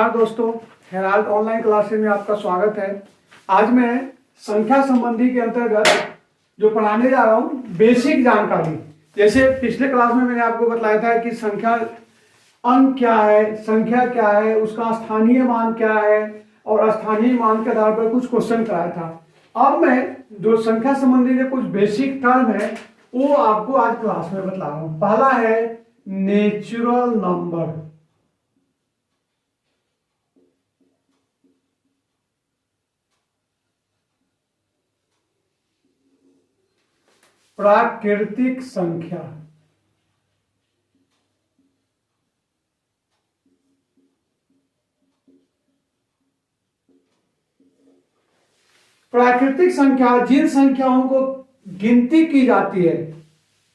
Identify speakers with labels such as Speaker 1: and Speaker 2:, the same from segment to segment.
Speaker 1: नमस्कार दोस्तों, Herald online classes में आपका स्वागत है। आज मैं संख्या संबंधी के अंतर्गत जो पढ़ाने जा रहा हूँ बेसिक जानकारी। जैसे पिछले क्लास में मैंने आपको बताया था कि संख्या अंक क्या है, संख्या क्या है, उसका स्थानीय मान क्या है और स्थानीय मान के आधार पर कुछ क्वेश्चन कराया था। अब मैं जो संख्या संबंधी के कुछ बेसिक टर्म है वो आपको आज क्लास में बता रहा हूँ। पहला है नेचुरल नंबर। प्राकृतिक संख्या। प्राकृतिक संख्या जिन संख्याओं को गिनती की जाती है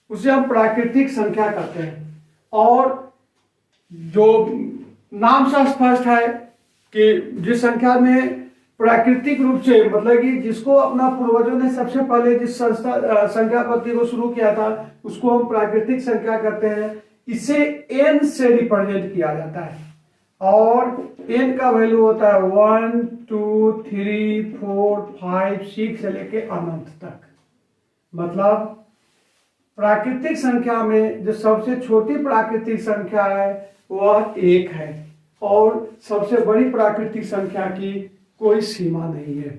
Speaker 1: उसे हम प्राकृतिक संख्या कहते हैं। और जो नाम से स्पष्ट है कि जिस संख्या में प्राकृतिक रूप से मतलब कि जिसको अपना पूर्वजों ने सबसे पहले जिस संख्या पद्धति को शुरू किया था उसको हम प्राकृतिक संख्या कहते हैं। इसे n से रिप्रेजेंट किया जाता है और n का वैल्यू होता है 1 2 3 4 5 6 से लेके अनंत तक। मतलब प्राकृतिक संख्या में जो सबसे छोटी प्राकृतिक संख्या है वह 1 है और सबसे बड़ी प्राकृतिक संख्या की कोई सीमा नहीं है।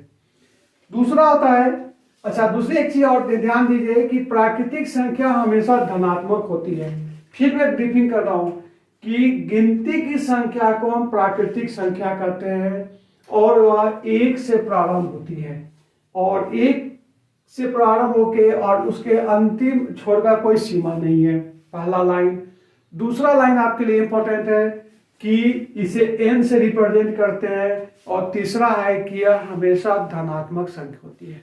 Speaker 1: दूसरा होता है, दूसरी एक चीज और ध्यान दीजिए कि प्राकृतिक संख्या हमेशा धनात्मक होती है। फिर मैं ब्रीफिंग कर रहा हूं कि गिनती की संख्या को हम प्राकृतिक संख्या कहते हैं और वह 1 से प्रारंभ होती है और 1 से प्रारंभ होके और उसके अंतिम छोड़कर कोई सीमा नहीं है। पहला लाइन। दूसरा लाइन आपके लिए इंपॉर्टेंट है कि इसे n से रिप्रेजेंट करते हैं और तीसरा है कि यह हमेशा धनात्मक संख्या होती है।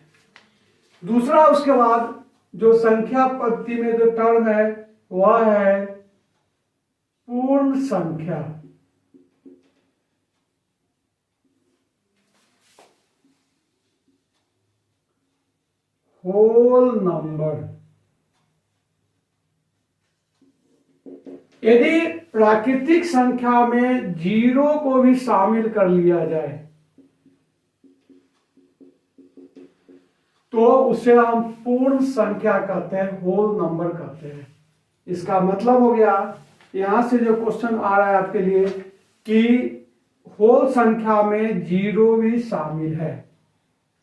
Speaker 1: दूसरा उसके बाद जो संख्या पद्धति में जो टर्म है वह है पूर्ण संख्या। Whole number. यदि प्राकृतिक संख्या में 0 को भी शामिल कर लिया जाए तो उसे हम पूर्ण संख्या कहते हैं, होल नंबर कहते हैं। इसका मतलब हो गया, यहां से जो क्वेश्चन आ रहा है आपके लिए कि होल संख्या में 0 भी शामिल है।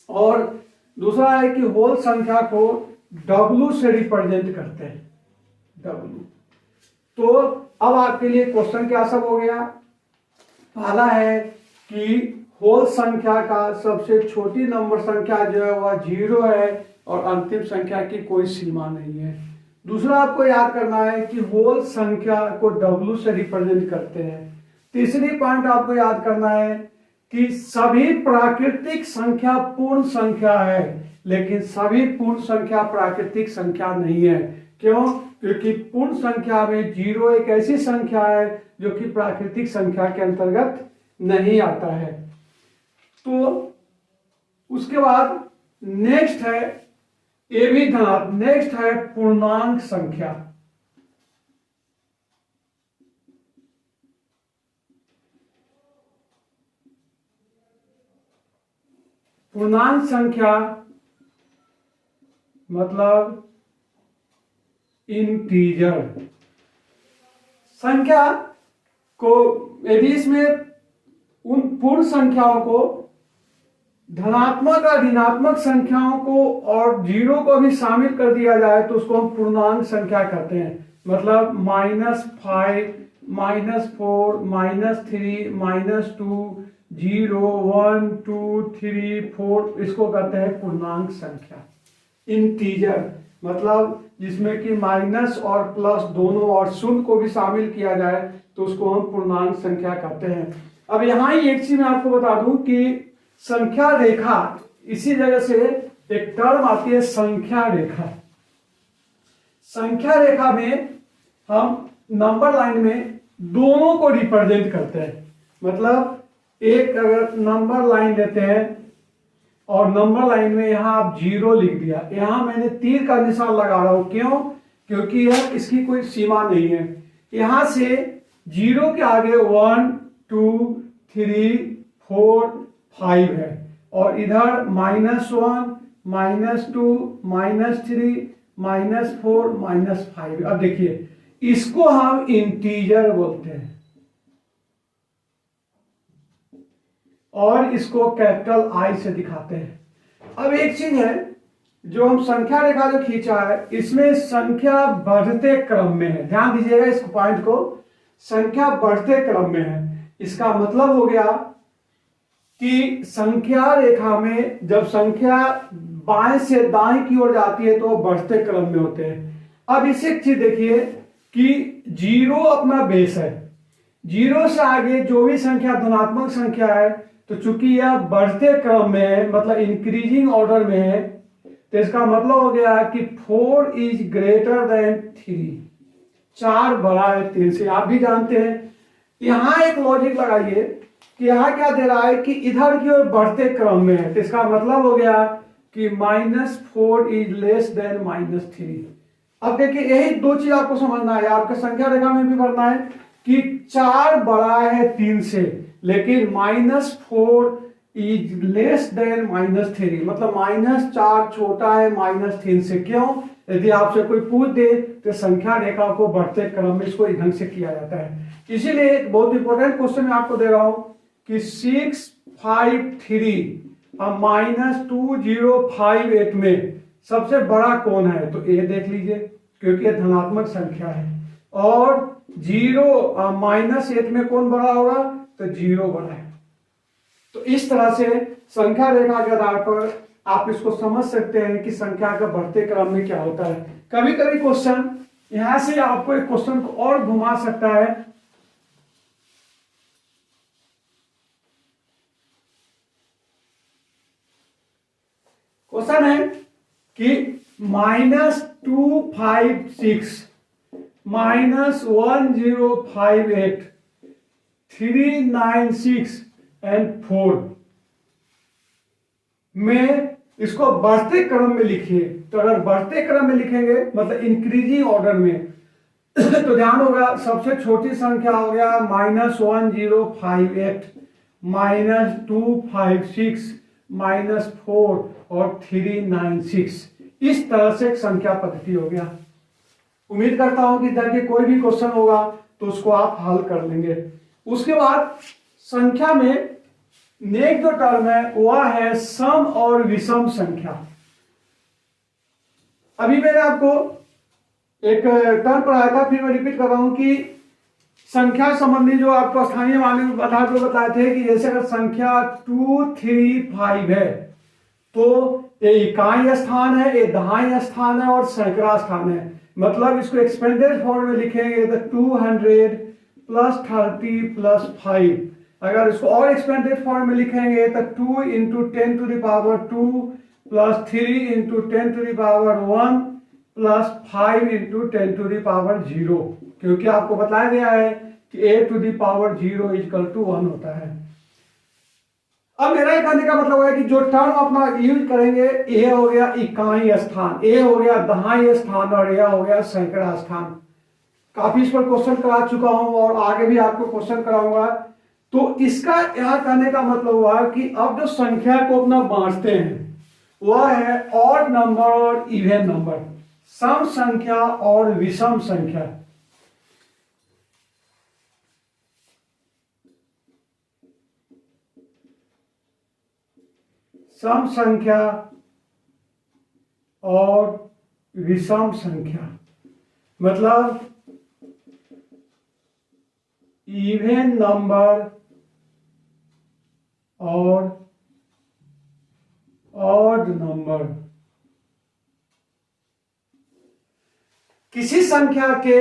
Speaker 1: और दूसरा है कि होल संख्या को W से रिप्रेजेंट करते हैं, W। तो अब आपके लिए क्वेश्चन क्या सब हो गया। पहला है कि होल संख्या का सबसे छोटी नंबर संख्या जो है वह 0 है और अंतिम संख्या की कोई सीमा नहीं है। दूसरा आपको याद करना है कि होल संख्या को W से रिप्रेजेंट करते हैं। तीसरी पॉइंट आपको याद करना है कि सभी प्राकृतिक संख्या पूर्ण संख्या है लेकिन सभी पूर्ण संख्या प्राकृतिक संख्या नहीं है। क्यों? क्योंकि पूर्ण संख्या में 0 एक ऐसी संख्या है जो कि प्राकृतिक संख्या के अंतर्गत नहीं आता है। तो उसके बाद नेक्स्ट है, ये भी ध्यान, नेक्स्ट है पूर्णांक संख्या। पूर्णांक संख्या मतलब इंटीजर संख्या को, यदि इसमें उन पूर्ण संख्याओं को धनात्मक और ऋणात्मक संख्याओं को और 0 को भी शामिल कर दिया जाए तो उसको हम पूर्णांक संख्या कहते हैं। मतलब -5 -4 -3 -2 0 1 2 3 4 इसको कहते हैं पूर्णांक संख्या। इंटीजर मतलब जिसमें कि माइनस और प्लस दोनों और शून्य को भी शामिल किया जाए तो उसको हम पूर्णांक संख्या कहते हैं। अब यहाँ ही एक चीज मैं आपको बता दूं कि संख्या रेखा, इसी जगह से एक टर्म आती है संख्या रेखा। संख्या रेखा में हम नंबर लाइन में दोनों को रिप्रेजेंट करते हैं। मतलब एक अगर नंबर लाइन लेते हैं और नंबर लाइन में यहां आप 0 लिख दिया, यहां मैंने तीर का निशान लगा रहा हूं। क्यों? क्योंकि यह इसकी कोई सीमा नहीं है। यहां से 0 के आगे 1 2 3 4 5 है, और इधर -1 -2 -3 -4 -5। अब देखिए इसको हम इंटीजर बोलते हैं और इसको कैपिटल I से दिखाते हैं। अब एक चीज है, जो हम संख्या रेखा जो खींचा है इसमें संख्या बढ़ते क्रम में है। ध्यान दीजिएगा इस पॉइंट को, संख्या बढ़ते क्रम में है। इसका मतलब हो गया कि संख्या रेखा में जब संख्या बाएं से दाएं की ओर जाती है तो वो बढ़ते क्रम में होते हैं। अब इसे एक चीज देखिए कि 0 अपना बेस है, 0 से आगे जो भी संख्या धनात्मक संख्या है, तो चूंकि यह बढ़ते क्रम में है, मतलब इंक्रीजिंग ऑर्डर में है, तो इसका मतलब हो गया कि 4 इज ग्रेटर देन 3, 4 बड़ा है 3 से। आप भी जानते हैं। यहां एक लॉजिक लगाइए कि यहां क्या दे रहा है कि इधर की ओर बढ़ते क्रम में है, तो इसका मतलब हो गया कि -4 इज लेस देन -3। अब देखिए यही दो चीज आपको समझना है, आपके संख्या रेखा में भी पढ़ना है कि 4 बड़ा है 3 से, लेकिन -4 इज लेस देन -3, मतलब -4 छोटा है -3 से। क्यों? यदि आपसे कोई पूछ दे तो संख्या रेखा को बढ़ते क्रम में इसको ढंग से किया जाता है। इसीलिए एक बहुत इंपॉर्टेंट क्वेश्चन मैं आपको दे रहा हूं कि 653 -2058 में सबसे बड़ा कौन है? तो ए देख लीजिए, क्योंकि ये धनात्मक संख्या है। और 0 -8 में कौन बड़ा होगा? तो 0 बड़ा है। तो इस तरह से संख्या रेखा के आधार पर आप इसको समझ सकते हैं कि संख्या का बढ़ते क्रम में क्या होता है। कभी कभी क्वेश्चन यहां से आपको एक क्वेश्चन को और घुमा सकता है। क्वेश्चन है कि -256 -1058 396 एंड 4 में इसको बढ़ते क्रम में लिखिए। तो अगर बढ़ते क्रम में लिखेंगे मतलब इंक्रीजिंग ऑर्डर में तो ध्यान होगा सबसे छोटी संख्या हो गया -1058 -256 -4 और 396। इस तरह से एक संख्या पद्धति हो गया। उम्मीद करता हूं कि इधर के कोई भी क्वेश्चन होगा तो उसको आप हल कर लेंगे। उसके बाद संख्या में नेक्स्ट जो टर्म है वह है सम और विषम संख्या। अभी मैंने आपको एक टर्म पढ़ाया था, फिर मैं रिपीट कर रहा हूं कि संख्या संबंधी जो आपको स्थानीय मानक आधार पर बताए थे कि जैसे अगर संख्या 2 3 5 है तो ये इकाई स्थान है, ये दहाई स्थान है और सैकड़ा स्थान है। मतलब इसको एक्सपेंडेड फॉर्म में लिखेंगे तो 200 + 30 + 5। अगर इसको और एक्सपेंडेड फॉर्म में लिखेंगे तो 2 × 10⁻² + 3 × 10⁻1 + 5 × 10⁻0, क्योंकि आपको बताया गया है कि a⁴ = 1 होता है। अब मेरा ये कहने का मतलब है कि जो टर्म अपना यूज करेंगे, ए हो गया इकाई स्थान, ए हो गया दहाई स्थान और ए हो गया सैकड़ा स्थान। काफी इस पर क्वेश्चन करा चुका हूं और आगे भी आपको क्वेश्चन कराऊंगा। तो इसका यहां कहने का मतलब हुआ कि अब जो संख्या को अपना बांटते हैं वह है ऑड नंबर और इवन नंबर, सम संख्या और विषम संख्या। सम संख्या और विषम संख्या मतलब इवन नंबर और ऑड नंबर। किसी संख्या के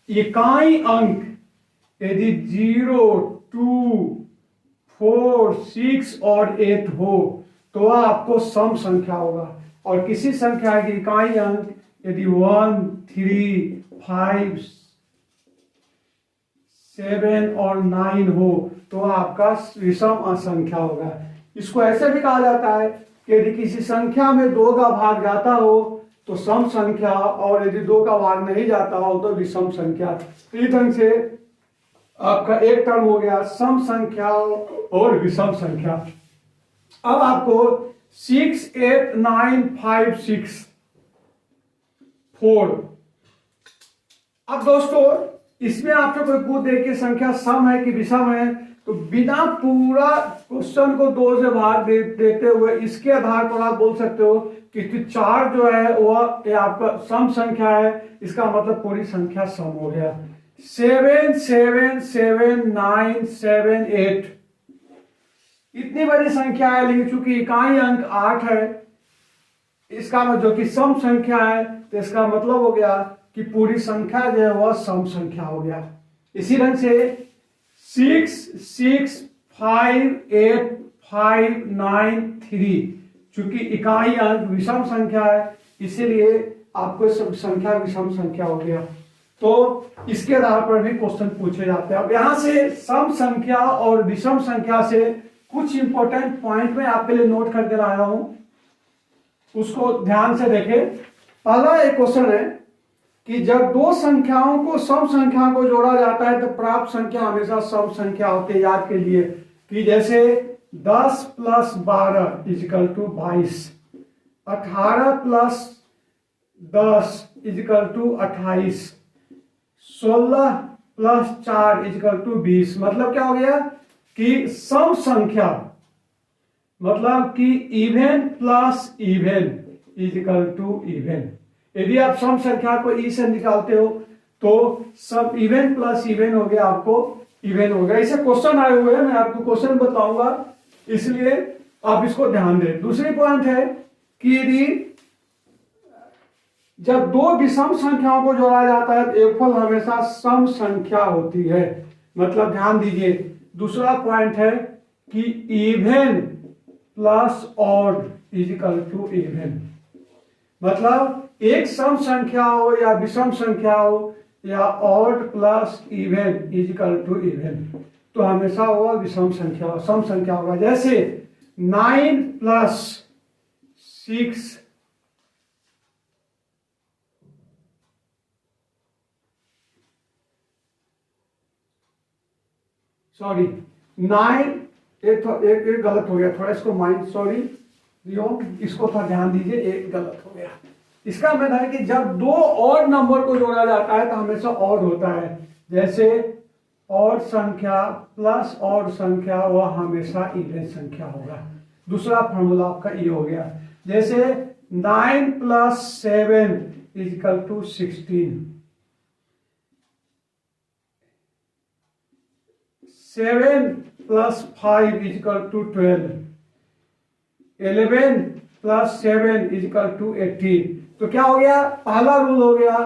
Speaker 1: इकाई अंक यदि 0 2 4 6 और 8 हो तो वह आपको सम संख्या होगा, और किसी संख्या की इकाई अंक यदि 1 3 5 7 और 9 हो तो आपका विषम संख्या होगा। इसको ऐसे भी कहा जाता है कि यदि किसी संख्या में 2 का भाग जाता हो तो सम संख्या, और यदि 2 का भाग नहीं जाता हो तो विषम संख्या। इस ढंग से आपका एक टर्म हो गया सम संख्या और विषम संख्या। अब आपको 6, 8, 9, 5, 6, 4। अब दोस्तों इसमें आपसे कोई पूछ दे कि संख्या सम है कि विषम है, तो बिना पूरा क्वेश्चन को 2 से भाग देते हुए इसके आधार पर आप बोल सकते हो कि 4 जो है वह ये आपका सम संख्या है, इसका मतलब पूरी संख्या सम हो गया। 7, 7, 7, 9, 7, 8 इतनी बड़ी संख्या है, लेकिन चूंकि इकाई अंक 8 है, इसका मतलब जो कि सम संख्या है, तो इसका मतलब हो गया कि पूरी संख्या जो है वह सम संख्या हो गया। इसी ढंग से 6, 6, 5, 8, 5, 9, 3 चूंकि इकाई अंक विषम संख्या है, इसीलिए आपको सब संख्या विषम संख्या हो गया। तो इसके आधार पर भी क्वेश्चन पूछे जाते हैं। अब यहां से सम संख्या और विषम संख्या से कुछ इंपॉर्टेंट पॉइंट में आपके लिए नोट करके लाया हूं, उसको ध्यान से देखें। पहला एक क्वेश्चन है कि जब दो संख्याओं को सम संख्या को जोड़ा जाता है तो प्राप्त संख्या हमेशा सम संख्या होती है। याद के लिए कि जैसे 10 + 12 = 22, 18 + 10 = 28, 16 + 4 = 20। मतलब क्या हो गया कि सम संख्या मतलब कि इवन प्लस इवन = इवन। यदि आप सम संख्या को ई से निकालते हो तो सब इवन प्लस इवन हो गया, आपको इवन हो गया। इसे क्वेश्चन आए हुए हैं, मैं आपको क्वेश्चन बताऊंगा, इसलिए आप इसको ध्यान दें। दूसरी पॉइंट है कि यदि जब दो विषम संख्याओं को जोड़ा जाता है तो योगफल हमेशा सम संख्या होती है। मतलब ध्यान दीजिए, दूसरा पॉइंट है कि इवन प्लस ऑड = इवन। मतलब एक सम संख्या हो या विषम संख्या हो या ऑड प्लस इवन = इवन, तो हमेशा वो विषम संख्या सम संख्या होगा। जैसे 9 + 6 सॉरी 9 एक गलत हो गया, थोड़ा इसको माइंड सॉरी इसको थोड़ा ध्यान दीजिए, एक गलत हो गया। इसका मतलब है कि जब दो और नंबर को जोड़ा जाता है तो हमेशा और होता है। जैसे और संख्या प्लस और संख्या वह हमेशा इवन संख्या होगा। दूसरा फॉर्मूला आपका ये हो गया। जैसे 9 + 7 = 16, 7 + 5 = 12, 11 + 7 = 18। तो क्या हो गया, पहला रूल हो गया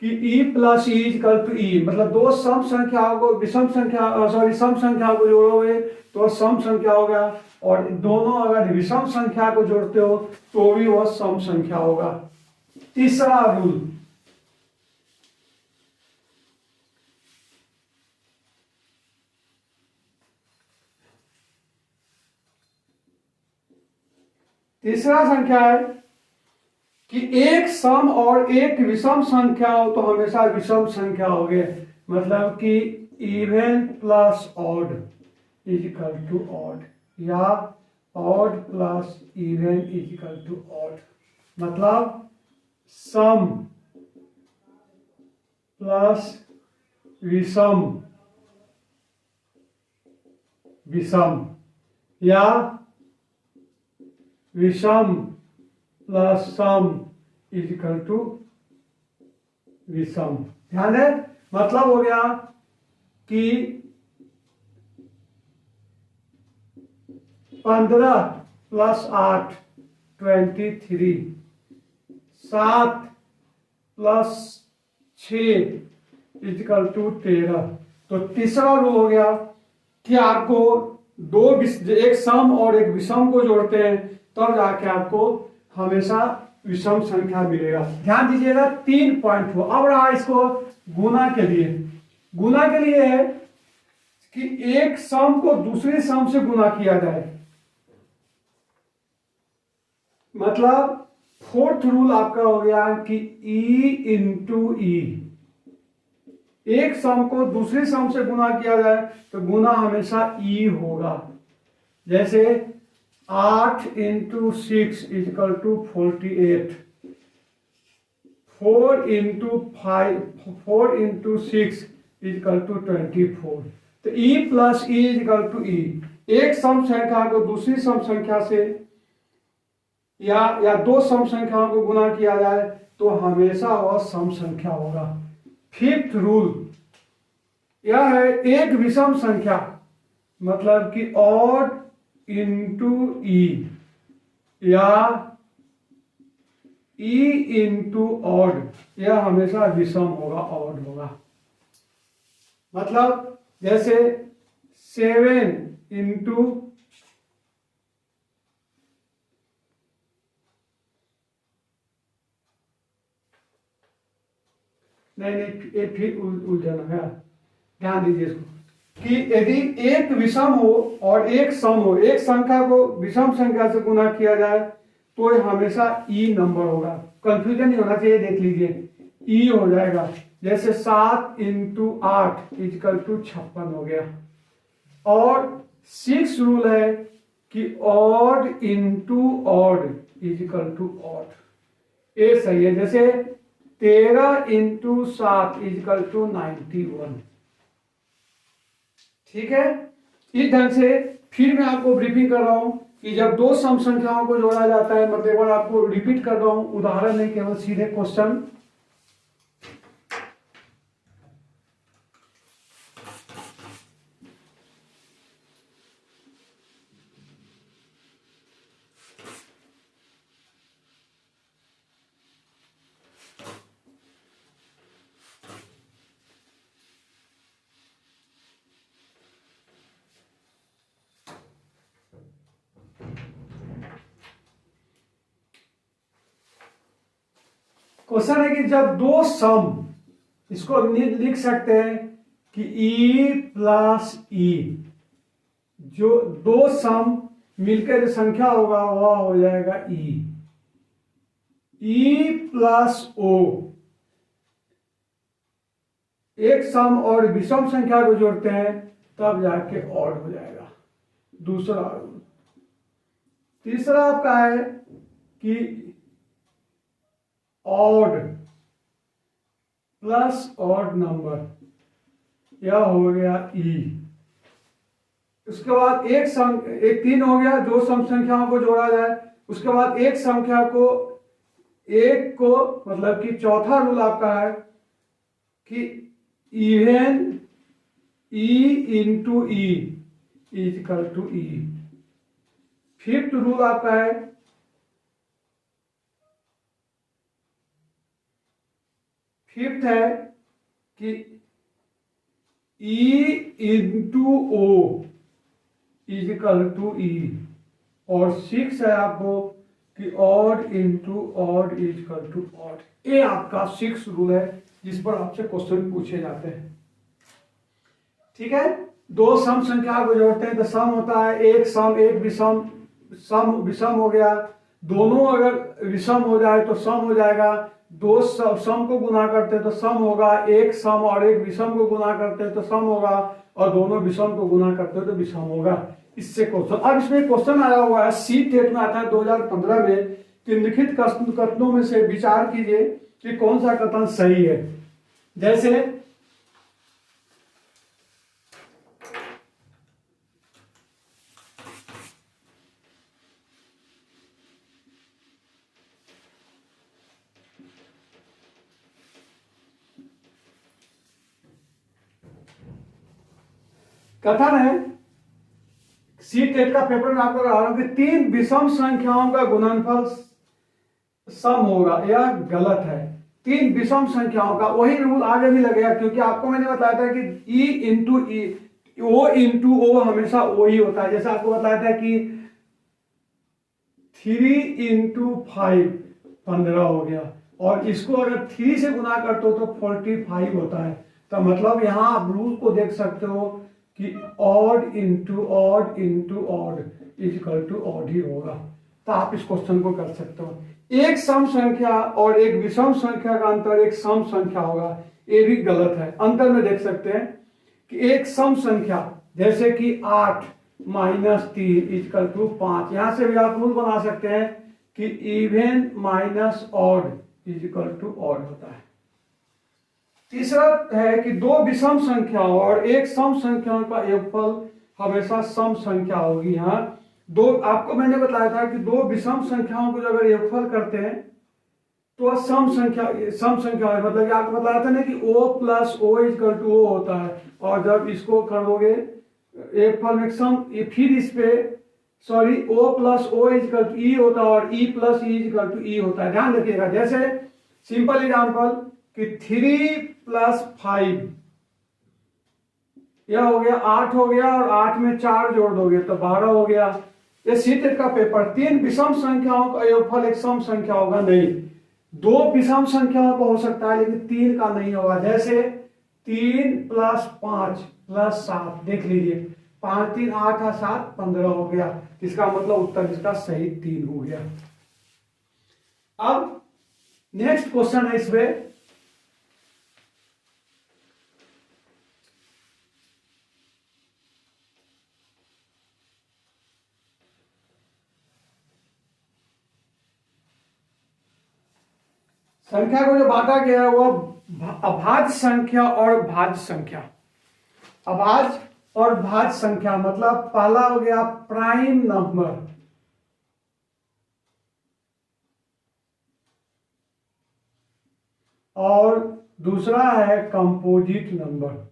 Speaker 1: कि E + E = E। मतलब दो सम संख्याओं को विषम संख्या सम संख्या को जोड़ोगे तो सम संख्या होगा, और दोनों अगर विषम संख्या को जोड़ते हो तो भी वह सम संख्या होगा। तीसरा रूल, तीसरा संख्या है कि एक सम और एक विषम संख्या हो तो हमेशा विषम संख्या हो गए। मतलब कि इवन प्लस ऑड = ऑड या ऑड प्लस इवन = ऑड। मतलब सम प्लस विषम विषम या विषम प्लस सम = विषम। ध्यान है, मतलब हो गया कि 15 + 8 23, 7 + 6 = 13। तो तीसरा रूल हो गया कि आपको एक सम और एक विषम को जोड़ते हैं तब जाके आपको हमेशा विषम संख्या मिलेगा। ध्यान दीजिएगा, 3 पॉइंट हो। अब रहा इसको गुना के लिए। गुना के लिए है कि एक सम को दूसरे सम से गुना किया जाए। मतलब फोर्थ रूल आपका हो गया कि E × E एक सम को दूसरी सम से गुना किया जाए तो गुना हमेशा ई होगा। जैसे 8 × 6 = 48, 4 × 6 = 24। तो E + E = E। एक सम संख्या को दूसरी सम संख्या से या दो सम संख्याओं को गुना किया जाए तो हमेशा वह सम संख्या होगा। फिफ्थ रूल यह है, एक विषम संख्या मतलब कि ऑड × ई या ई × ऑड, यह हमेशा विषम होगा, ऑड होगा। मतलब जैसे 7 × नहीं, ये फिर उलझन है, ध्यान दीजिए इसको कि यदि एक विषम हो और एक सम हो, एक संख्या को विषम संख्या से गुना किया जाए तो ये हमेशा ई नंबर होगा। कंफ्यूजन नहीं होना चाहिए, देख लीजिए ई हो जाएगा। जैसे 7 × 8 = 56 हो गया। और 6 रूल है कि ऑड × ऑड = ऑड, ये सही है। जैसे 13 × 7 = 91। ठीक है, इस ढंग से फिर मैं आपको ब्रीफिंग कर रहा हूं कि जब दो सम संख्याओं को जोड़ा जाता है, मतलब एक बार आपको रिपीट कर रहा हूं, उदाहरण नहीं केवल सीधे क्वेश्चन। क्वेश्चन है कि जब दो सम, इसको लिख सकते हैं कि E + E, जो दो सम मिलकर जो संख्या होगा वह हो जाएगा E। E + O, एक सम और विषम संख्या को जोड़ते हैं तब जाके ऑड हो जाएगा, दूसरा रूल। तीसरा आपका है कि ऑड + ऑड नंबर, यह हो गया E। उसके बाद एक 3 हो गया, दो सम संख्याओं को जोड़ा जाए। उसके बाद एक संख्या को एक को, मतलब कि चौथा रूल आपका है कि even E × E = E। Fifth rule आपका है कि E × O = E। और 6 है आपको कि ऑड × ऑड = ऑड। ये आपका 6 रूल है जिस पर आपसे क्वेश्चन पूछे जाते हैं। ठीक है, दो सम संख्या को जोड़ते हैं तो सम होता है एक सम एक विषम, सम विषम हो गया। दोनों अगर विषम हो जाए तो सम हो जाएगा। दो सम को गुना करते तो सम होगा, एक सम और एक विषम को गुना करते तो सम होगा, और दोनों विषम को गुना करते तो विषम होगा। इससे क्वेश्चन, अब इसमें क्वेश्चन आया हुआ है, सी टेट में आता है 2015 में, निम्नलिखित कथनों में से विचार कीजिए कि कौन सा कथन सही है। जैसे कथन है, सी टेट का पेपर में आपको करा रहा हूं कि 3 विषम संख्याओं का गुणनफल सम होगा। यह गलत है। 3 विषम संख्याओं का वही रूल आगे भी लगेगा, क्योंकि आपको मैंने बताया था कि E × E, O × O हमेशा O ही होता है। जैसे आपको बताया था कि 3 × 5 15 हो गया, और इसको अगर 3 से गुना करते हो तो 45 होता है। तो मतलब यहां आप रूल को देख सकते हो कि ऑड × ऑड × ऑड = ऑड ही होगा। तो आप इस क्वेश्चन को कर सकते हो। एक सम संख्या और एक विषम संख्या का अंतर एक सम संख्या होगा। ये भी गलत है। अंतर में देख सकते हैं कि एक सम संख्या जैसे कि 8 माइनस 3 इक्वल टू 5, यहां से भी आप रूल बना सकते हैं कि even minus odd equal to odd होता है। तीसरा है कि दो विषम संख्याओं और एक सम संख्याओं का योगफल हमेशा सम संख्या होगी। यहाँ दो, आपको मैंने बताया था कि दो विषम संख्याओं को अगर योगफल करते हैं तो सम संख्या है, मतलब आपको बताया था ना कि o plus O equal to o होता है, और जब इसको करोगे एक फल में सम, फिर इस पे sorry o plus O equal to E होता है और e plus E equal to E होता है। ध्यान रखिएगा, जैसे सिंपल एग्जांपल कि 3 प्लस 5 यह हो गया 8 हो गया, और 8 में 4 जोड़ दोगे तो 12 हो गया। ये सीटेट का पेपर, तीन विषम संख्याओं का योगफल एक सम संख्या होगा नहीं, दो विषम संख्याओं का हो सकता है लेकिन तीन का नहीं होगा। जैसे 3 प्लस 5 प्लस 7, देख लीजिए 5 3 8 और 7 15 हो गया, इसका मतलब उत्तर इसका सही 3 हो गया। अब नेक्स्ट क्वेश्चन है इसमें, संख्या को जो बांटा गया है वो अभाज्य संख्या और भाज्य संख्या। अभाज्य और भाज्य संख्या मतलब पहला हो गया प्राइम नंबर, और दूसरा है कंपोजिट नंबर।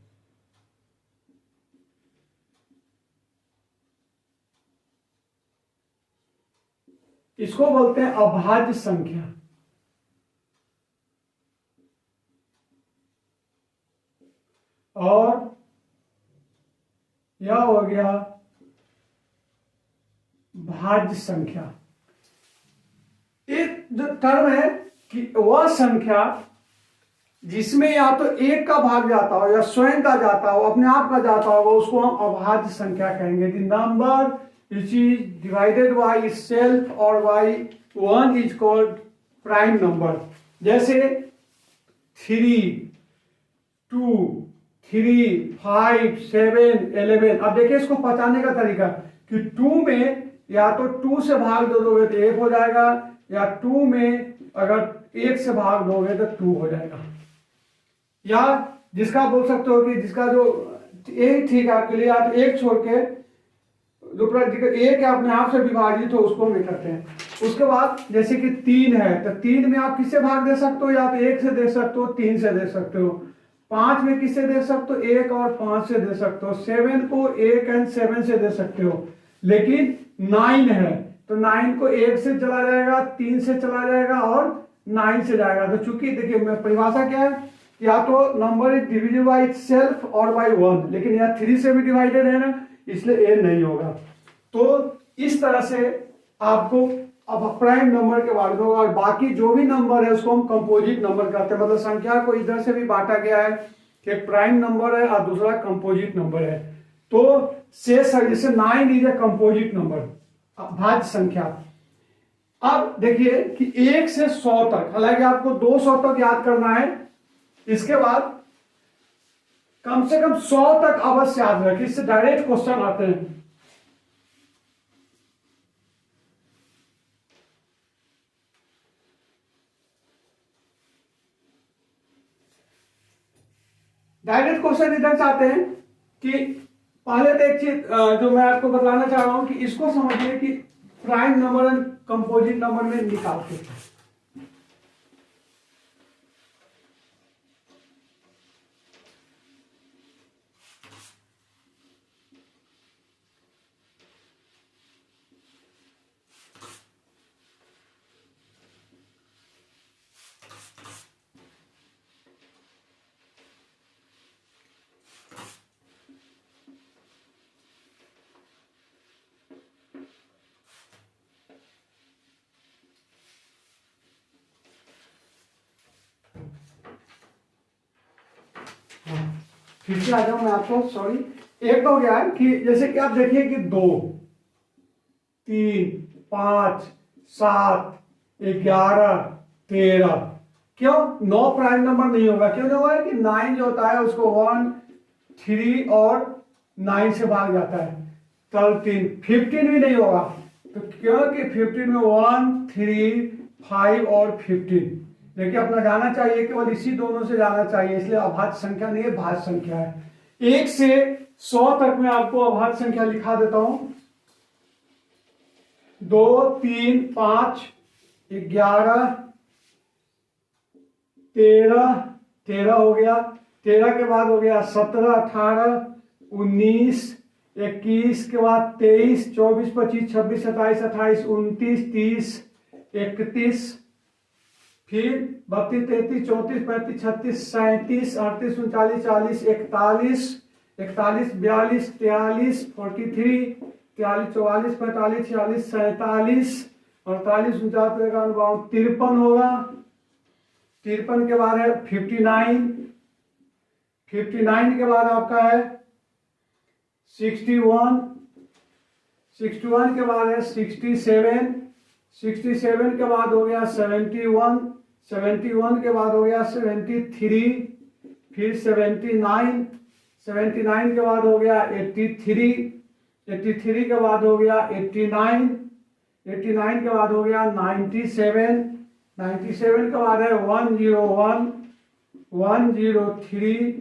Speaker 1: इसको बोलते हैं अभाज्य संख्या। और यह हो गया भाज्य संख्या। एक जो टर्म है कि वह संख्या जिसमें या तो एक का भाग जाता हो या स्वयं का जाता हो, अपने आप का जाता होगा, उसको हम अभाज्य संख्या कहेंगे। The number which is divided by self और by one is called prime number. जैसे 3 2 3 5 7 11। अब देखिए इसको पहचानने का तरीका कि 2 में या तो 2 से भाग दे दोगे तो 1 हो जाएगा, या 2 में अगर 1 से भाग दोगे तो 2 हो जाएगा। या जिसका बोल सकते हो कि जिसका जो एक ठीक है आपके लिए, आप एक छोड़ के जो एक है अपने आप से विभाजित हो उसको भी करते हैं। उसके बाद जैसे कि 3 है तो 3 में आप किससे भाग दे सकते हो, या तो 1 से दे सकते हो, 3 से दे सकते हो। 5 में किससे दे सकते हो, 1 और 5 से दे सकते हो। 7 को 1 और 7 से दे सकते हो। लेकिन 9 है तो 9 को 1 से चला जाएगा, 3 से चला जाएगा और 9 से जाएगा। तो चूंकि देखिए परिभाषा क्या है, या तो number is divisible by itself और बाय 1, लेकिन यहाँ 3 से भी डिवाइडेड है ना, इसलिए ए नहीं होगा। तो इस तरह से आपको अब प्राइम नंबर के बारे में होगा, और बाकी जो भी नंबर है उसको हम कंपोजिट नंबर कहते हैं। मतलब संख्या को इधर से भी बांटा गया है कि एक प्राइम नंबर है और दूसरा कंपोजिट नंबर है। तो शेष जैसे 9 इज ए कंपोजिट नंबर, भाज्य संख्या। अब देखिए कि 1 से 100 तक, हालांकि आपको 200 तक याद करना है, इसके बाद कम से कम 100 तक अवश्य याद रखें, इससे डायरेक्ट क्वेश्चन आते हैं। डायरेक्ट क्वेश्चन इधर से आते हैं कि पहले तो एक चीज जो मैं आपको बताना चाह रहा हूं कि इसको समझिए कि प्राइम नंबर और कंपोजिट नंबर में निकालते हैं। फिर से आ जाऊं मैं आपको, सॉरी। एक तो हो गया है कि जैसे कि आप देखिए कि 2 3 5 7 11 13 क्यों 9 प्राइम नंबर नहीं होगा, क्यों नहीं होगा कि 9 जो होता है उसको 1 3 और 9 से भाग जाता है, 13 15 भी नहीं होगा, तो क्योंकि 15 में 1 3 5 और 15, देखिए अपना जाना चाहिए केवल इसी दोनों से जाना चाहिए, इसलिए अभाज्य संख्या नहीं है, भाज्य संख्या है। 1 से 100 तक मैं आपको अभाज्य संख्या लिखा देता हूं, 2 3 5 11 13 हो गया, 13 के बाद हो गया 17 18 19 21 के बाद 23 24 25 26 27 28 29 30 31, फिर 32 33 34 35 36 37 38 39 40 41 41 42 43 43 43 44 45 46 47 48 49 53 होगा, 53 के बाद है 59, 59 के बाद आपका है 61, 61 के बाद है 67, 67 के बाद हो गया 71, 71 के बाद हो गया 73, फिर 79, 79 के बाद हो गया 83, 83 के बाद हो गया 89, 89 के बाद हो गया 97, 97 के बाद है 101, 103,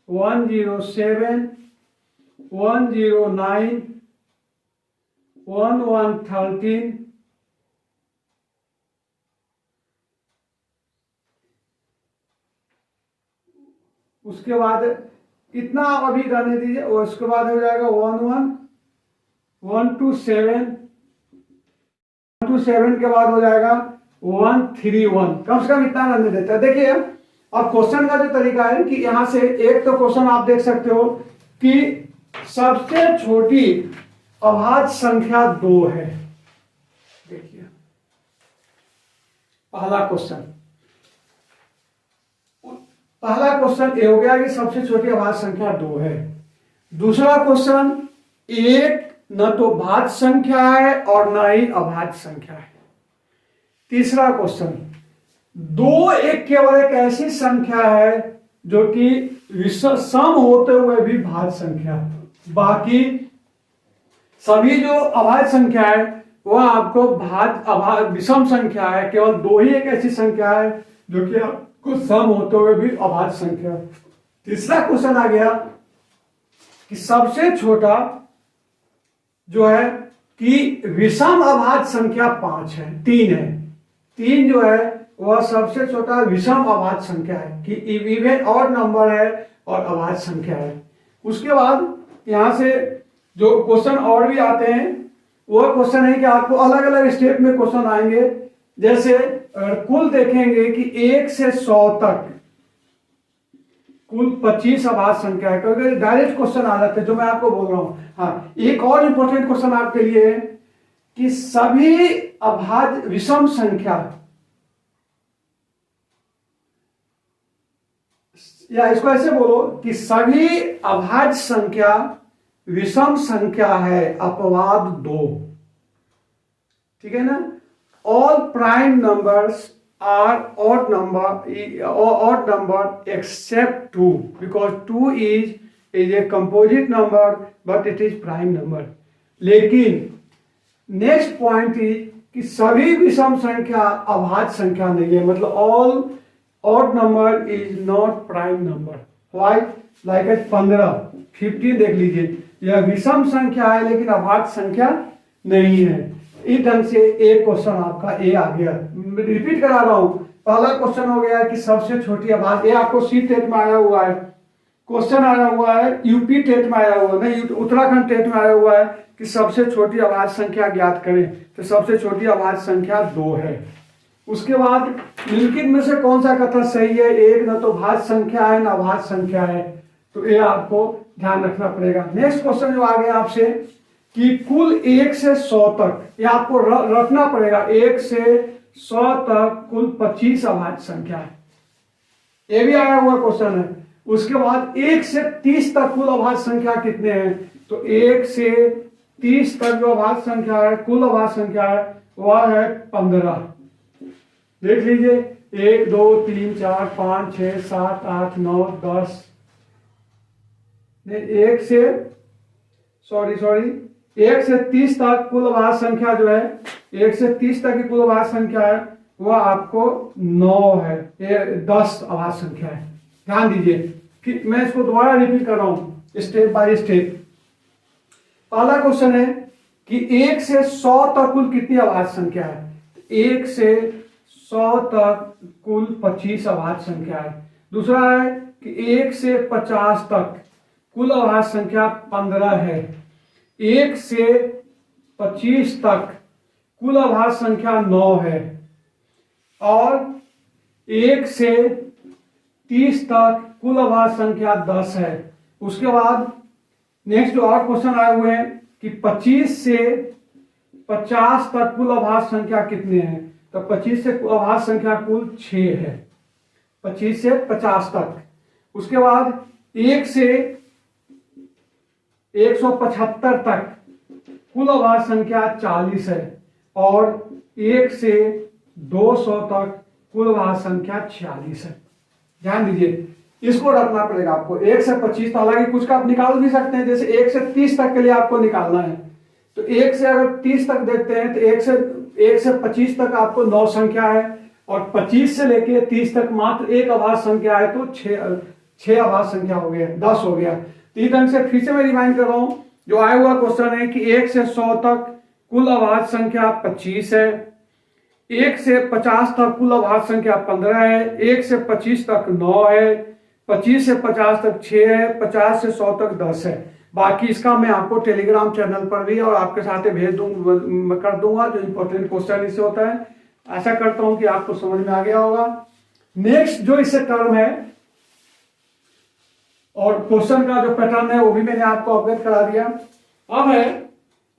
Speaker 1: 107, 109, 1113, उसके बाद इतना अभी रहने दीजिए, उसके बाद हो जाएगा 11, 127, 127 के बाद हो जाएगा 131, कम से कम इतना रहने देता है। देखिए अब क्वेश्चन का जो तरीका है कि यहां से एक तो क्वेश्चन आप देख सकते हो कि सबसे छोटी अभाज्य संख्या 2 है। देखिए पहला क्वेश्चन ये हो गया कि सबसे छोटी अभाज्य संख्या 2 है। दूसरा क्वेश्चन, एक न तो भाज्य संख्या है और न ही अभाज्य संख्या है। तीसरा क्वेश्चन, 2 एक केवल एक ऐसी संख्या है जो कि सम होते हुए भी भाज्य संख्या, बाकी सभी जो अभाज्य संख्या है वह आपको विषम संख्या है, केवल 2 ही एक ऐसी संख्या है जो कि आपको सम होते हुए भी अभाज्य संख्या। तीसरा क्वेश्चन आ गया कि सबसे छोटा जो है कि विषम अभाज्य संख्या 5 है, 3 है, 3 जो है वह सबसे छोटा विषम अभाज्य संख्या है कि इवन ऑड नंबर है और अभाज्य संख्या है। उसके बाद यहां से जो क्वेश्चन और भी आते हैं वह क्वेश्चन है कि आपको अलग अलग स्टेप में क्वेश्चन आएंगे। जैसे अगर कुल देखेंगे कि 1 से 100 तक कुल 25 अभाज्य संख्या है, क्योंकि डायरेक्ट क्वेश्चन आ जाते हैं जो मैं आपको बोल रहा हूं। हाँ, एक और इंपॉर्टेंट क्वेश्चन आपके लिए है कि सभी अभाज्य विषम संख्या, या इसको ऐसे बोलो कि सभी अभाज्य संख्या विषम संख्या है अपवाद 2, ठीक है ना। All prime numbers are odd number except 2 because 2 is a composite number but it is prime number। लेकिन नेक्स्ट पॉइंट कि सभी विषम संख्या अभाज्य संख्या नहीं है, मतलब all odd number is not prime number। Why like 15 देख लीजिए, यह विषम संख्या है लेकिन अभाज्य संख्या नहीं है। इस ढंग से एक क्वेश्चन आपका ए आ गया। रिपीट करा रहा हूं, पहला क्वेश्चन हो गया कि सबसे छोटी अभाज्य, ये आपको सी टेट में आया हुआ है, क्वेश्चन आया हुआ है, यूपी टेट में आया हुआ नहीं, उत्तराखंड टेट में आया हुआ है कि सबसे छोटी अभाज्य संख्या ज्ञात करें, तो सबसे छोटी अभाज्य संख्या 2 है। उसके बाद निम्नलिखित में से कौन सा कथन सही है, एक न तो भाज्य संख्या है न अभाज्य संख्या है, तो ये आपको ध्यान रखना पड़ेगा। नेक्स्ट क्वेश्चन जो आ गया आपसे कि कुल 1 से 100 तक, ये आपको रखना पड़ेगा, 1 से 100 तक कुल 25 अभाज्य संख्या है, ये भी आया हुआ क्वेश्चन है। उसके बाद 1 से 30 तक कुल अभाज्य संख्या कितने हैं, तो 1 से 30 तक जो अभाज्य संख्या है, कुल अभाज्य संख्या है वह है 15। देख लीजिए 1 2 3 4 5 6 7 8 9 10 एक से सॉरी 1 से 30 तक कुल अभाज्य संख्या जो है 1 से 30 तक की कुल अभाज्य संख्या है वह आपको 9 है, 10 अभाज्य संख्या है। ध्यान दीजिए, फिर मैं इसको दोबारा रिपीट कर रहा हूं स्टेप बाय स्टेप। पहला क्वेश्चन है कि 1 से 100 तक कुल कितनी अभाज्य संख्या है? 1 से 100 तक कुल 25 अभाज्य संख्या है। दूसरा है कि 1 से 50 तक कुल अभाज्य संख्या 15 है। 1 से 25 तक कुल अभाज्य संख्या 9 है और 1 से 30 तक कुल अभाज्य संख्या 10 है। उसके बाद नेक्स्ट जो और क्वेश्चन आए हुए हैं कि 25 से 50 तक कुल अभाज्य संख्या कितने हैं? तो 25 से अभाज्य संख्या कुल 6 है, 25 से 50 तक। उसके बाद 1 से 175 तक कुल अभाज्य संख्या 40 है और 1 से 200 तक कुल अभाज्य संख्या 46 है। ध्यान दीजिए, इसको रखना पड़ेगा आपको। 1 से 25, हालांकि कुछ का आप निकाल भी सकते हैं, जैसे 1 से 30 तक के लिए आपको निकालना है तो 1 से अगर 30 तक देखते हैं तो 1 से 25 तक आपको 9 संख्या है और 25 से लेके 30 तक मात्र एक अभाज्य संख्या है तो 6 अभाज्य संख्या हो गया, 10 हो गया। तो इस ढंग से फिर से मैं रिमाइंड कर रहा हूं, जो आया हुआ क्वेश्चन है कि 1 से 100 तक कुल अभाज्य संख्या 25 है, 1 से 50 तक कुल अभाज्य संख्या 15 है, 1 से 25 तक 9 है, 25 से 50 तक 6 है, 50 से 100 तक 10 है। बाकी इसका मैं आपको टेलीग्राम चैनल पर भी और आपके साथ भेज कर दूंगा, जो इंपॉर्टेंट क्वेश्चन इससे होता है। आशा करता हूं कि आपको समझ में आ गया होगा। नेक्स्ट जो इससे टर्म है और क्वेश्चन का जो पैटर्न है वो भी मैंने आपको अवगत करा दिया अब है।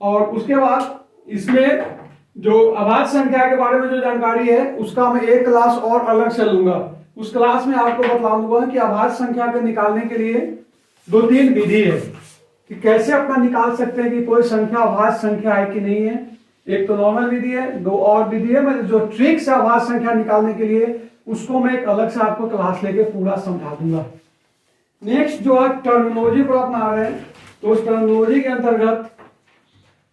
Speaker 1: और उसके बाद इसमें जो अभाज्य संख्या के बारे में जो जानकारी है उसका मैं एक क्लास और अलग से लूंगा। उस क्लास में आपको बताऊंगा कि अभाज्य संख्या को निकालने के लिए 2-3 विधि है कि कैसे अपना निकाल सकते हैं कि कोई संख्या अभाज्य संख्या है कि नहीं है। एक तो नॉर्मल विधि है, 2 और विधि है। मैं जो ट्रिक्स है अभाज्य संख्या निकालने के लिए उसको मैं एक अलग से आपको क्लास लेके पूरा समझा दूंगा। नेक्स्ट जो है टर्मिनोलॉजी पर अपना आ रहे हैं, तो उस टर्मिनोलॉजी के अंतर्गत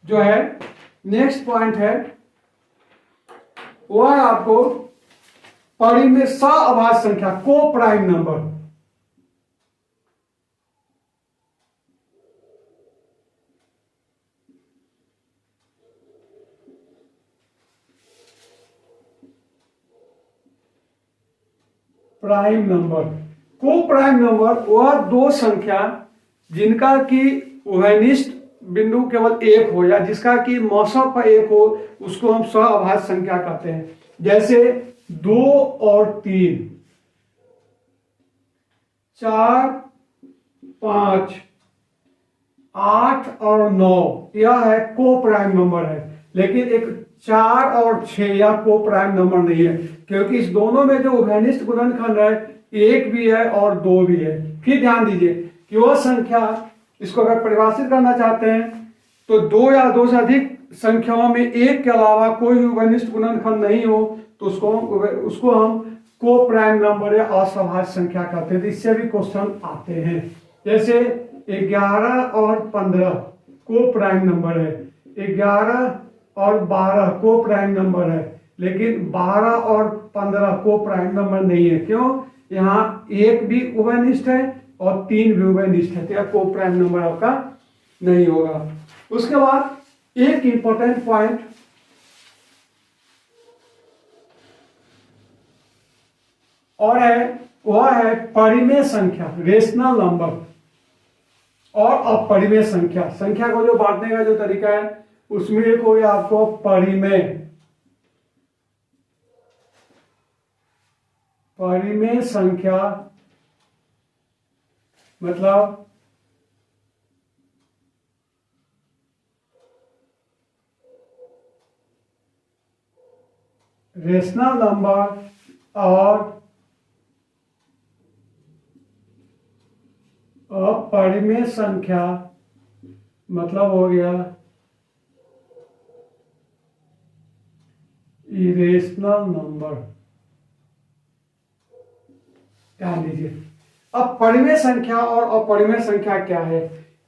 Speaker 1: जो है नेक्स्ट पॉइंट है वह है आपको परिमेय अभाज्य संख्या, को प्राइम नंबर। प्राइम नंबर, को प्राइम नंबर वह 2 संख्या जिनका कि उभयनिष्ठ बिंदु केवल एक हो या जिसका कि मौसम पर एक हो उसको हम अभाज्य संख्या कहते हैं। जैसे 2 और 3, 4, 5, 8 और 9 यह है को प्राइम नंबर है। लेकिन एक 4 और 6 यह को प्राइम नंबर नहीं है, क्योंकि इस दोनों में जो उभयनिष्ठ गुणनखंड है 1 भी है और 2 भी है। फिर ध्यान दीजिए कि वह संख्या, इसको अगर परिभाषित करना चाहते हैं तो 2 या 2 से अधिक संख्याओं में 1 के अलावा कोई उभयनिष्ठ गुणनखंड नहीं हो तो उसको हम को प्राइम नंबर या असभाज्य संख्या कहते हैं। इससे भी क्वेश्चन आते हैं, जैसे 11 और 15 को प्राइम नंबर है, 11 और 12 को प्राइम नंबर है, लेकिन 12 और 15 को प्राइम नंबर नहीं है। क्यों? यहाँ 1 भी उभयनिष्ठ है और 3 भी उभयनिष्ठ है, तो यह को प्राइम नंबर आपका नहीं होगा। उसके बाद एक इंपॉर्टेंट पॉइंट और है, वह है परिमेय संख्या, रेशनल नंबर, और अपरिमेय संख्या। संख्या को जो बांटने का जो तरीका है उसमें एक हो गया आपको परिमेय, परिमेय संख्या मतलब रेशनल नंबर, और अपरिमेय संख्या मतलब हो गया इरेशनल नंबर। ध्यान दीजिए। अब परिमेय संख्या और अपरिमेय संख्या क्या है?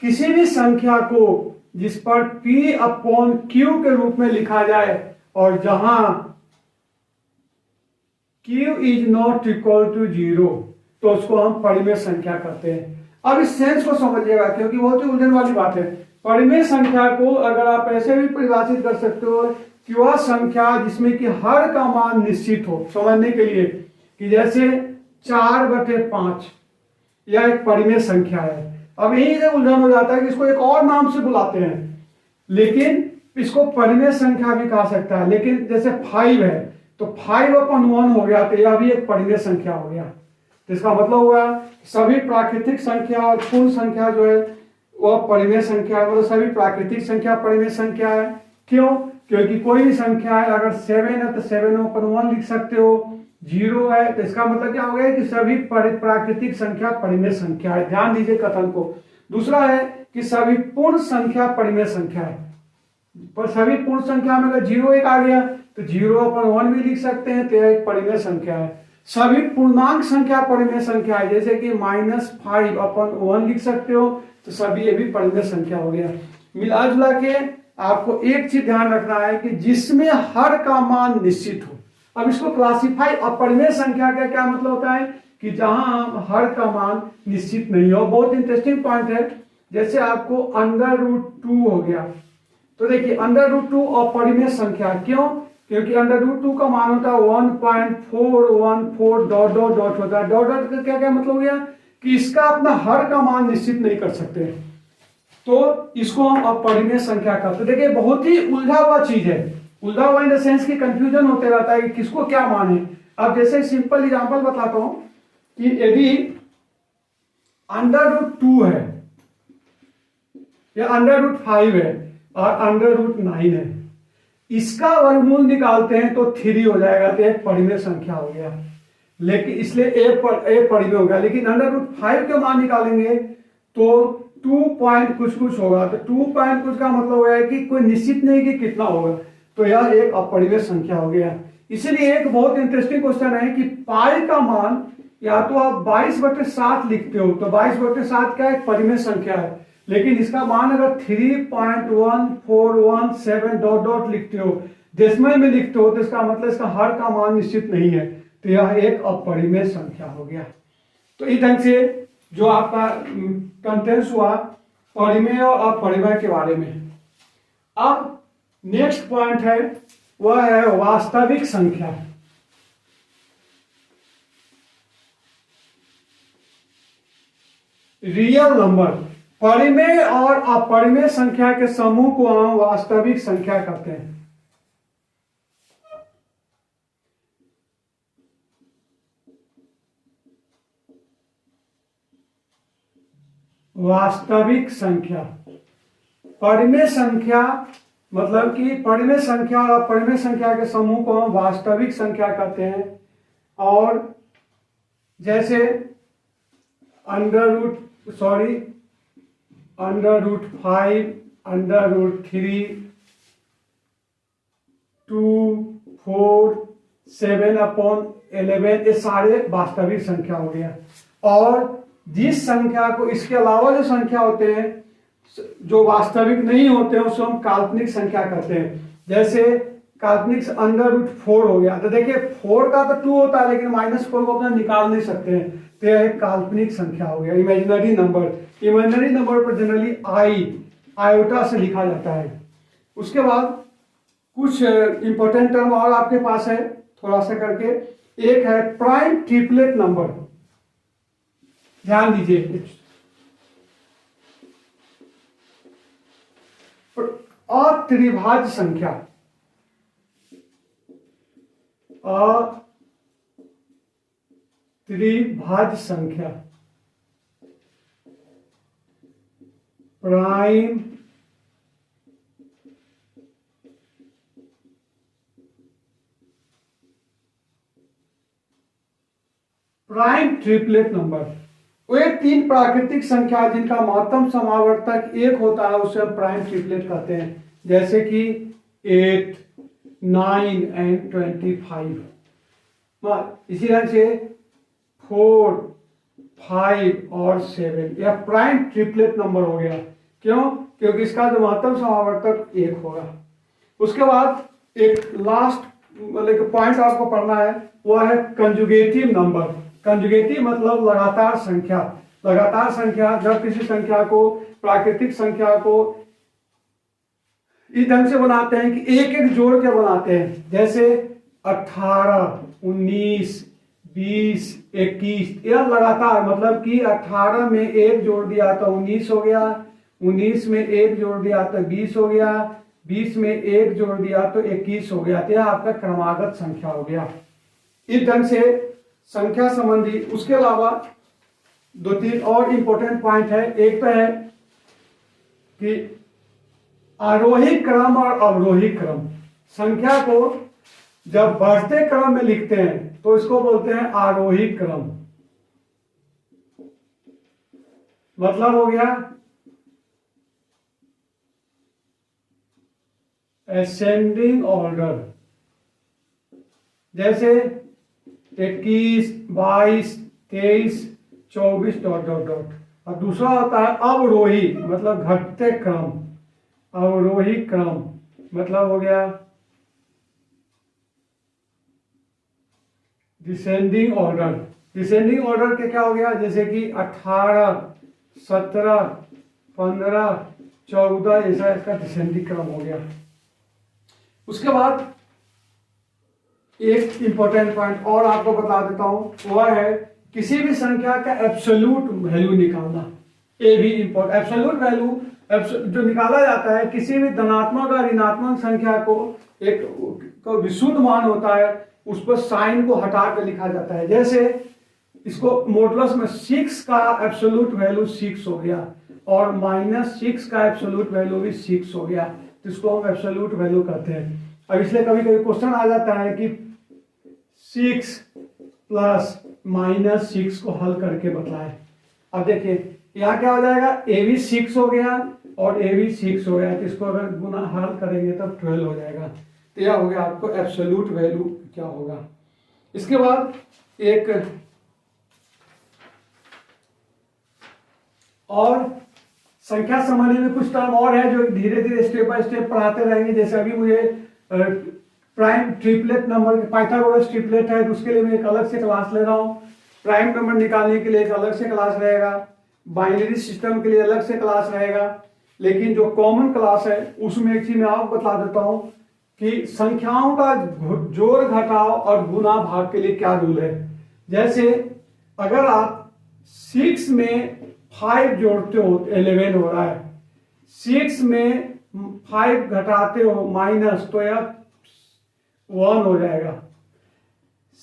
Speaker 1: किसी भी संख्या को जिस पर P अपॉन Q के रूप में लिखा जाए और जहां Q is not equal to 0 तो उसको हम परिमेय संख्या कहते हैं। अब इस सेंस को समझिएगा क्योंकि बहुत ही उलझन वाली बात है। परिमेय संख्या को अगर आप ऐसे भी परिभाषित कर सकते हो कि वह संख्या जिसमें कि हर का मान निश्चित हो, समझने के लिए कि जैसे 4/5 यह एक परिमेय संख्या है। अब यही से उलझन हो जाता है कि इसको एक और नाम से बुलाते हैं, लेकिन इसको परिमेय संख्या भी कहा सकता है। लेकिन जैसे 5 है तो 5/1 हो गया तो यह भी एक परिमेय संख्या हो गया। तो इसका मतलब हुआ सभी प्राकृतिक संख्या और पूर्ण संख्या जो है वह परिमेय संख्या है। मतलब सभी प्राकृतिक संख्या परिमेय संख्या है। क्यों? क्योंकि कोई भी संख्या है, अगर 7 है तो 7/1 लिख सकते हो, 0 है तो इसका मतलब क्या हो गया कि सभी प्राकृतिक संख्या परिमेय संख्या है। ध्यान दीजिए कथन को। दूसरा है कि सभी पूर्ण संख्या परिमेय संख्या है। पर सभी पूर्ण संख्या में अगर 0 एक आ गया तो 0/1 भी लिख सकते हैं, तो यह एक परिमेय संख्या है। सभी पूर्णांक संख्या परिमेय संख्या है, जैसे कि -5/1 लिख सकते हो, तो सभी ये भी परिमेय संख्या हो गया। मिला जुला के आपको एक चीज ध्यान रखना है कि जिसमें हर का मान निश्चित हो। अब इसको क्लासिफाई अपरिमेय संख्या का क्या मतलब होता है कि जहां हर का मान निश्चित नहीं हो। बहुत इंटरेस्टिंग पॉइंट है। जैसे आपको √2 हो गया तो देखिए √2 अपरिमेय संख्या। क्यों? क्योंकि √2 का मान होता है 1.414 डॉट डॉट डॉट होता है। डॉट डॉट का क्या क्या मतलब हो गया कि इसका अपना हर का मान निश्चित नहीं कर सकते, तो इसको हम अपरिमेय संख्या कहते हैं। देखिए बहुत ही उलझा हुआ चीज है। उलझा हुआ इन द सेंस की कंफ्यूजन होते रहता है कि किसको क्या मान है। अब जैसे सिंपल एग्जांपल बताता हूं कि यदि √2 है या √5 है और √9 है, इसका वर्गमूल निकालते हैं तो 3 हो जाएगा, तो एक परिमेय संख्या हो गया। लेकिन इसलिए एक परिमेय हो गया। लेकिन √5 के मान निकालेंगे तो 2 पॉइंट कुछ कुछ होगा, तो 2 पॉइंट कुछ का मतलब हो गया कि कोई निश्चित नहीं कि कितना होगा, तो यह एक अपरिमेय संख्या हो गया। इसीलिए एक बहुत इंटरेस्टिंग क्वेश्चन है कि पाई का मान या तो आप 22/7 लिखते हो, तो 22/7 क्या एक परिमेय संख्या है। लेकिन इसका मान अगर 3.1417 डॉट डॉट लिखते हो, डेसिमल में लिखते हो, तो इसका मतलब इसका हर का मान निश्चित नहीं है, तो यह एक अपरिमेय संख्या हो गया। तो इस ढंग से जो आपका कंटेंट्स हुआ परिमेय और अपरिमेय के बारे में। अब नेक्स्ट पॉइंट है वह है वास्तविक संख्या। Real number. परिमेय और अपरिमेय संख्या के समूह को हम वास्तविक संख्या कहते हैं। वास्तविक संख्या। परिमेय संख्या मतलब कि परिमेय संख्या और अपरिमेय संख्या के समूह को हम वास्तविक संख्या कहते हैं। और जैसे √5, √3, √2, 4, 7/11 ये सारे वास्तविक संख्या हो गया। और जिस संख्या को इसके अलावा जो संख्या होते हैं जो वास्तविक नहीं होते हैं उसको हम काल्पनिक संख्या कहते हैं। जैसे काल्पनिक √4 हो गया, तो देखिए 4 का तो 2 होता है, लेकिन -4 को अपना निकाल नहीं सकते हैं, तो यह एक काल्पनिक संख्या हो गया, इमेजिनरी नंबर। इमेजिनरी नंबर पर जनरली आयोटा से लिखा जाता है। उसके बाद कुछ इंपॉर्टेंट टर्म और आपके पास है थोड़ा सा करके। एक है प्राइम ट्रिपलेट नंबर। ध्यान दीजिए, अत्रिभाज्य संख्या। अत्रिभाज्य संख्या प्राइम ट्रिपलेट नंबर। वे 3 प्राकृतिक संख्या जिनका महत्तम समावर्तक 1 होता है उसे हम प्राइम ट्रिपलेट कहते हैं। जैसे कि 8, 9 एंड 25। इसी तरह से 4, 5 और 7, यह प्राइम ट्रिपलेट नंबर हो गया। क्यों? क्योंकि इसका जो महत्तम समावर्तक 1 होगा। उसके बाद एक लास्ट मतलब पॉइंट आपको पढ़ना है, वह है कंजुगेटिव नंबर। कंजुगेटिव मतलब लगातार संख्या। लगातार संख्या जब किसी संख्या को, प्राकृतिक संख्या को इस ढंग से बनाते हैं कि एक एक जोड़ के बनाते हैं, जैसे 18, 19, 20, 21, यह लगातार मतलब कि 18 में 1 जोड़ दिया तो 19 हो गया, 19 में 1 जोड़ दिया तो 20 हो गया, 20 में 1 जोड़ दिया तो 21 हो गया। तो यह आपका क्रमागत संख्या हो गया। इस ढंग से संख्या संबंधी, उसके अलावा 2-3 और इंपॉर्टेंट पॉइंट है। एक तो है कि आरोही क्रम और अवरोही क्रम। संख्या को जब बढ़ते क्रम में लिखते हैं तो इसको बोलते हैं आरोही क्रम। मतलब हो गया असेंडिंग ऑर्डर, जैसे 21, 22, 23, 24 डॉट डॉट डॉट। और दूसरा होता है अवरोही, मतलब घटते क्रम। अवरोही क्रम मतलब हो गया डिसेंडिंग ऑर्डर। डिसेंडिंग ऑर्डर के क्या हो गया, जैसे कि 18, 17, 15, 14, ऐसा इसका डिसेंडिंग क्रम हो गया। उसके बाद एक इंपॉर्टेंट पॉइंट और आपको बता देता हूं, वह है किसी भी संख्या का एब्सोल्यूट वैल्यू निकालना। ये भी इंपॉर्टेंट, एब्सोल्यूट वैल्यू जो निकाला जाता है किसी भी धनात्मक और ऋणात्मक संख्या को, एक को विशुद्ध मान होता है, उस पर साइन को हटा कर लिखा जाता है। जैसे इसको मॉडुलस में 6 का एब्सोल्यूट वैल्यू 6 हो गया और -6 का एब्सोल्यूट वैल्यू भी 6 हो गया, तो इसको हम एब्सोल्यूट वैल्यू कहते हैं। अब इसलिए कभी कभी क्वेश्चन आ जाता है कि 6 प्लस -6 को हल करके बताएं। अब देखिए यहाँ क्या हो जाएगा, ए भी 6 हो गया और ए भी 6 हो गया, तो इसको अगर गुना हल करेंगे तब 12 हो जाएगा। तो यह हो गया आपको एब्सोल्यूट वैल्यू क्या होगा। इसके बाद एक और संख्या संबंधी में कुछ टर्म और है जो धीरे धीरे स्टेप बाय स्टेप पढ़ाते रहेंगे। जैसे अभी मुझे prime triplet number, Pythagoras triplet है तो उसके लिए मैं एक अलग से क्लास ले रहा हूँ। प्राइम नंबर निकालने के लिए एक अलग से क्लास रहेगा, बाइनरी सिस्टम के लिए अलग से क्लास रहेगा। लेकिन जो कॉमन क्लास है उसमें एक चीज मैं आपको बता देता हूं कि संख्याओं का जोड़ घटाव और गुना भाग के लिए क्या रूल है। जैसे अगर आप 6 में 5 जोड़ते हो 11 हो रहा है, 6 में 5 घटाते हो माइनस तो यह 1 हो जाएगा।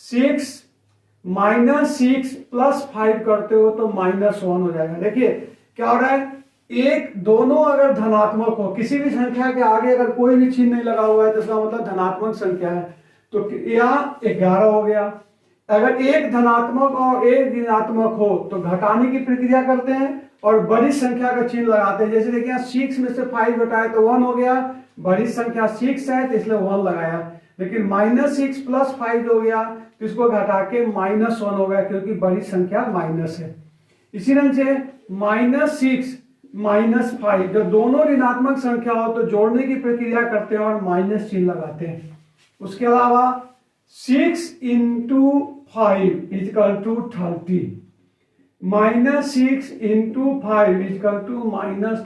Speaker 1: 6 -6 + 5 करते हो तो -1 हो जाएगा। देखिए क्या हो रहा है, एक दोनों अगर धनात्मक हो, किसी भी संख्या के आगे अगर कोई भी चिन्ह नहीं लगा हुआ है तो इसका मतलब धनात्मक संख्या है, तो यहाँ 11 हो गया। अगर एक धनात्मक और एक ऋणात्मक हो तो घटाने की प्रक्रिया करते हैं और बड़ी संख्या का चिन्ह लगाते हैं। जैसे देखिए 6 में से 5 घटाए तो 1 हो गया, बड़ी संख्या 6 है तो इसलिए 1 लगाया। लेकिन -6 + 5 हो गया तो इसको घटा के -1 हो गया क्योंकि बड़ी संख्या माइनस है। इसी ढंग से -6 -5 जब दोनों ऋणात्मक संख्या हो तो जोड़ने की प्रक्रिया करते हैं और माइनस चिन्ह लगाते हैं। उसके अलावा 6 × 5 = 30, -6 × 5 =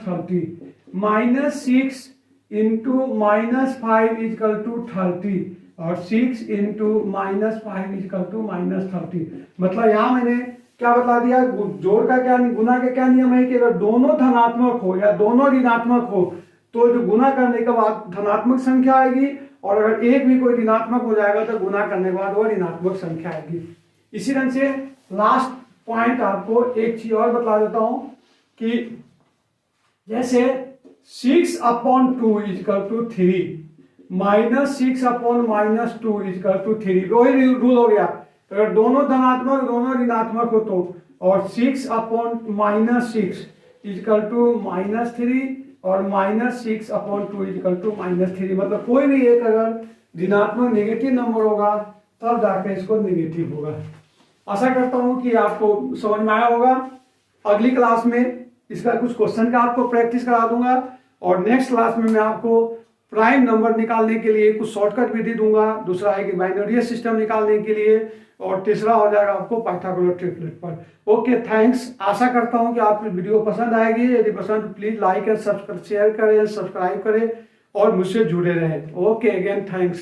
Speaker 1: -30, -6 × -5 = 30 और 6 × -5 = -30। मतलब यहां मैंने क्या बता दिया, जोड़ का क्या, गुना का क्या नियम है कि अगर दोनों धनात्मक हो या दोनों ऋणात्मक हो तो जो गुना करने के बाद धनात्मक संख्या आएगी और अगर एक भी कोई ऋणात्मक हो जाएगा तो गुना करने के बाद वो ऋणात्मक संख्या आएगी। इसी ढंग से लास्ट पॉइंट आपको एक चीज और बता देता हूं कि जैसे 6/2 = 3, -6/-2 = 3, वही रूल हो गया। अगर दोनों धनात्मक दोनों ऋणात्मक हो तो, और 6/-6 = -3 और -6/2 = -3, मतलब कोई भी एक अगर ऋणात्मक नेगेटिव नंबर होगा तब जाकर इसको नेगेटिव होगा। आशा करता हूं कि आपको समझ में आया होगा। अगली क्लास में इसका कुछ क्वेश्चन का आपको प्रैक्टिस करा दूंगा और नेक्स्ट क्लास में मैं आपको प्राइम नंबर निकालने के लिए कुछ शॉर्टकट विधि दूंगा। दूसरा है कि बाइनरी सिस्टम निकालने के लिए, और तीसरा हो जाएगा आपको पाइथागोरस ट्रिपलेट पर। Okay, thanks. आशा करता हूं कि आपको वीडियो पसंद आएगी। यदि पसंद please like and subscribe share करें, सब्सक्राइब करें और मुझसे जुड़े रहें। Okay, again thanks.